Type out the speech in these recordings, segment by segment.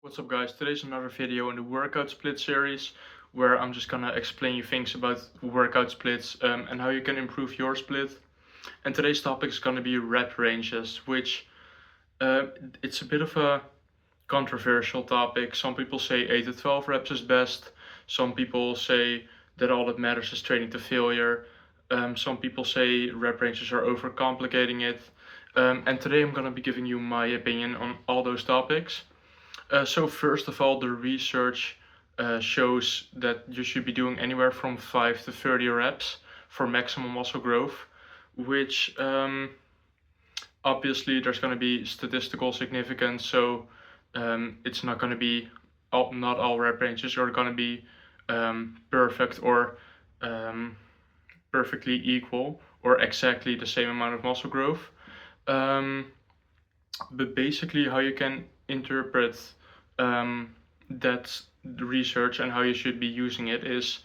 What's up guys, today's another video in the workout split series where I'm just gonna explain you things about workout splits and how you can improve your split. And today's topic is gonna be rep ranges, which uh, it's a bit of a controversial topic. Some people say 8 to 12 reps is best. Some people say that all that matters is training to failure. Some people say rep ranges are overcomplicating it. And today I'm gonna be giving you my opinion on all those topics. So first of all, the research shows that you should be doing anywhere from 5 to 30 reps for maximum muscle growth, which obviously there's going to be statistical significance. So it's not going to be not all rep ranges are going to be perfect or um, perfectly equal or exactly the same amount of muscle growth. Um, but basically, how you can interpret that the research and how you should be using it is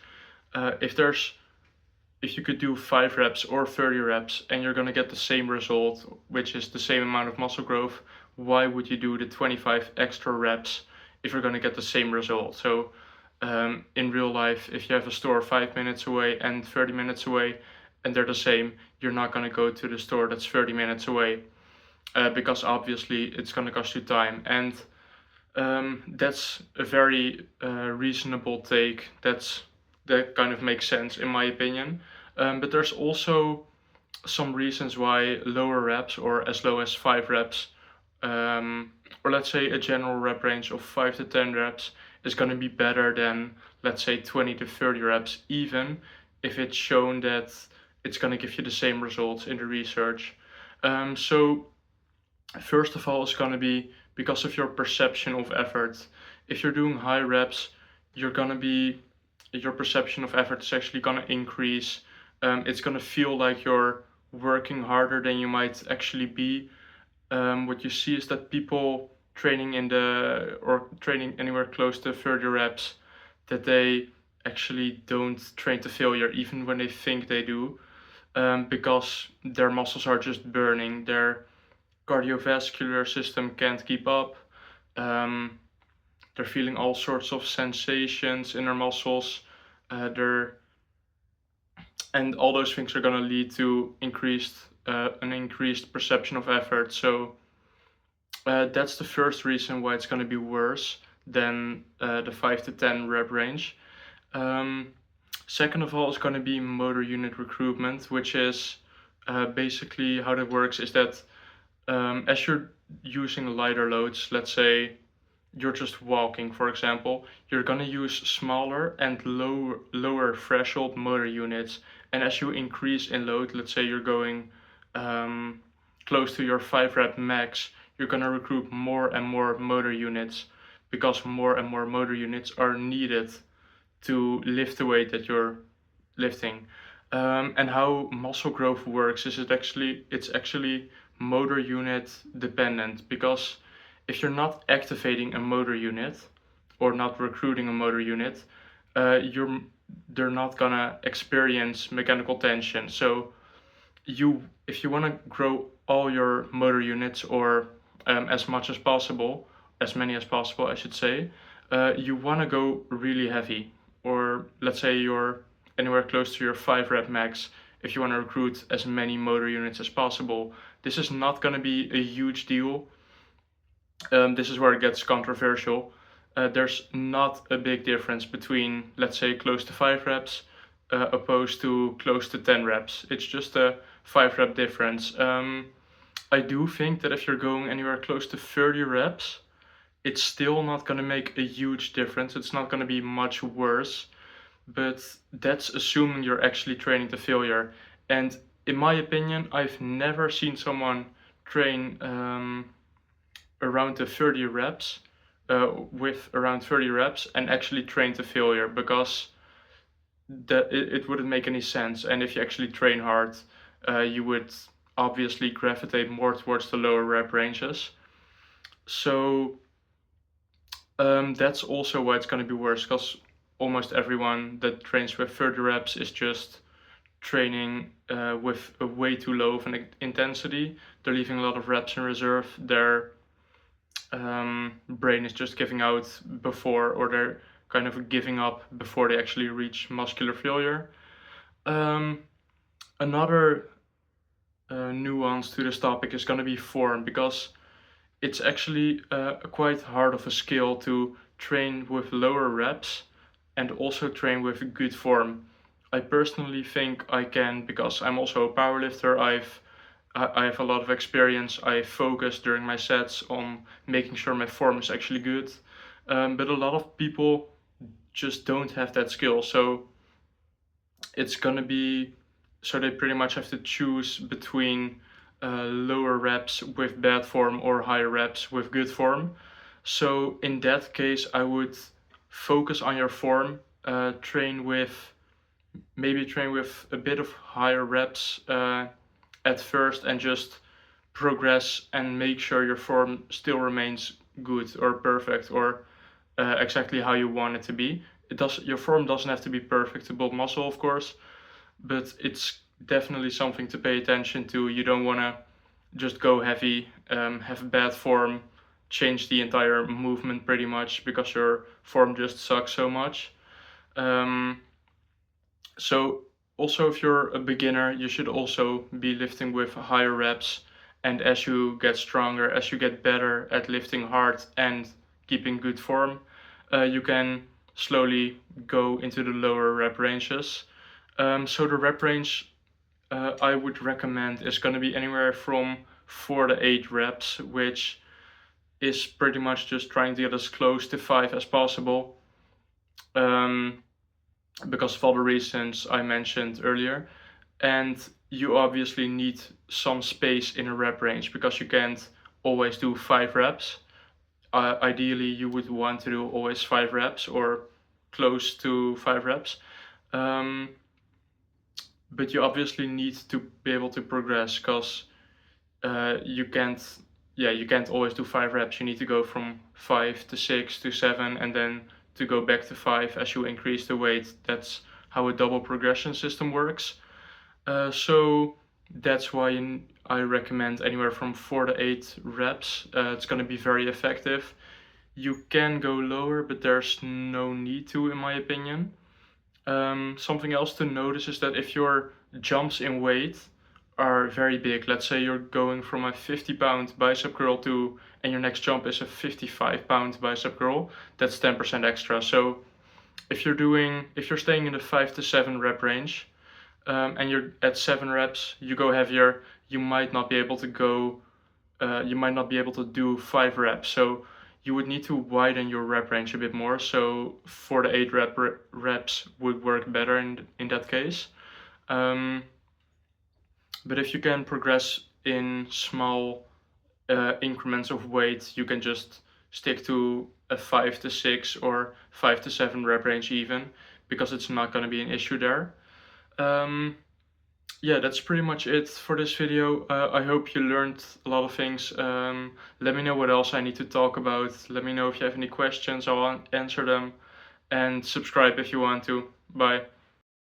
if you could do 5 reps or 30 reps and you're going to get the same result, which is the same amount of muscle growth, why would you do the 25 extra reps if you're going to get the same result? So in real life, if you have a store 5 minutes away and 30 minutes away and they're the same, you're not going to go to the store that's 30 minutes away because obviously it's going to cost you time. And that's a very reasonable take. That kind of makes sense in my opinion. But there's also some reasons why lower reps or as low as 5 reps, or let's say a general rep range of 5 to 10 reps is going to be better than, let's say, 20 to 30 reps, even if it's shown that it's going to give you the same results in the research. So first of all, it's going to be because of your perception of effort. If you're doing high reps, your perception of effort is actually going to increase. It's going to feel like you're working harder than you might actually be. What you see is that people training training anywhere close to 30 reps, that they actually don't train to failure even when they think they do, because their muscles are just burning. Their cardiovascular system can't keep up. Um, they're feeling all sorts of sensations in their muscles. They're and all those things are going to lead to an increased perception of effort. So that's the first reason why it's going to be worse than the 5 to 10 rep range. Um, Second of all, is going to be motor unit recruitment, which is basically how that works is that as you're using lighter loads, let's say you're just walking, for example, you're going to use smaller and lower threshold motor units. And as you increase in load, let's say you're going close to your 5 rep max, you're going to recruit more and more motor units because more and more motor units are needed to lift the weight that you're lifting. And how muscle growth works is it's actually motor unit dependent, because if you're not activating a motor unit or not recruiting a motor unit, they're not gonna experience mechanical tension. So if you want to grow all your motor units, or as much as possible, as many as possible, I should say, you want to go really heavy, or let's say you're anywhere close to your 5 rep max. If you want to recruit as many motor units as possible, this is not going to be a huge deal. This is where it gets controversial. There's not a big difference between, let's say, close to 5 reps opposed to close to 10 reps. It's just a 5 rep difference. I do think that if you're going anywhere close to 30 reps, it's still not going to make a huge difference. It's not going to be much worse, but that's assuming you're actually training to failure. And in my opinion, I've never seen someone train around the 30 reps, with around 30 reps and actually train to failure, because it wouldn't make any sense. And if you actually train hard, you would obviously gravitate more towards the lower rep ranges. So that's also why it's going to be worse, because almost everyone that trains with 30 reps is just training with a way too low of an intensity. They're leaving a lot of reps in reserve. They're brain is just giving out before, or they're kind of giving up before they actually reach muscular failure. Um, Another nuance to this topic is going to be form, because it's actually quite hard of a skill to train with lower reps and also train with good form. I personally think I can, because I'm also a powerlifter. I have a lot of experience. I focus during my sets on making sure my form is actually good. But a lot of people just don't have that skill. So it's gonna be, so they pretty much have to choose between lower reps with bad form or higher reps with good form. So in that case, I would focus on your form, train with a bit of higher reps at first, and just progress and make sure your form still remains good or perfect, or exactly how you want it to be. Your form doesn't have to be perfect to build muscle, of course, but it's definitely something to pay attention to. You don't want to just go heavy, have bad form, change the entire movement pretty much because your form just sucks so much. Um, so also, if you're a beginner, you should also be lifting with higher reps. And as you get stronger, as you get better at lifting hard and keeping good form, you can slowly go into the lower rep ranges. So the rep range I would recommend is going to be anywhere from 4 to 8 reps, which is pretty much just trying to get as close to 5 as possible. Because of all the reasons I mentioned earlier. And you obviously need some space in a rep range, because you can't always do 5 reps. Ideally, you would want to do always 5 reps or close to 5 reps. Um, but you obviously need to be able to progress, because you can't always do 5 reps. You need to go from 5 to 6 to 7, and then to go back to 5 as you increase the weight. That's how a double progression system works. So that's why I recommend anywhere from 4 to 8 reps. It's going to be very effective. You can go lower, but there's no need to, in my opinion. Something else to notice is that if your jumps in weight are very big, let's say you're going from a 50-pound bicep curl and your next jump is a 55-pound bicep curl, that's 10% extra. So if you're staying in the 5 to 7 rep range, and you're at 7 reps, you go heavier, you might not be able to do 5 reps. So you would need to widen your rep range a bit more. So 4 to 8 reps would work better in that case. But if you can progress in small increments of weight, you can just stick to a 5 to 6 or 5 to 7 rep range even, because it's not going to be an issue there. Yeah, that's pretty much it for this video. I hope you learned a lot of things. Let me know what else I need to talk about. Let me know if you have any questions. I'll answer them. And subscribe if you want to. Bye.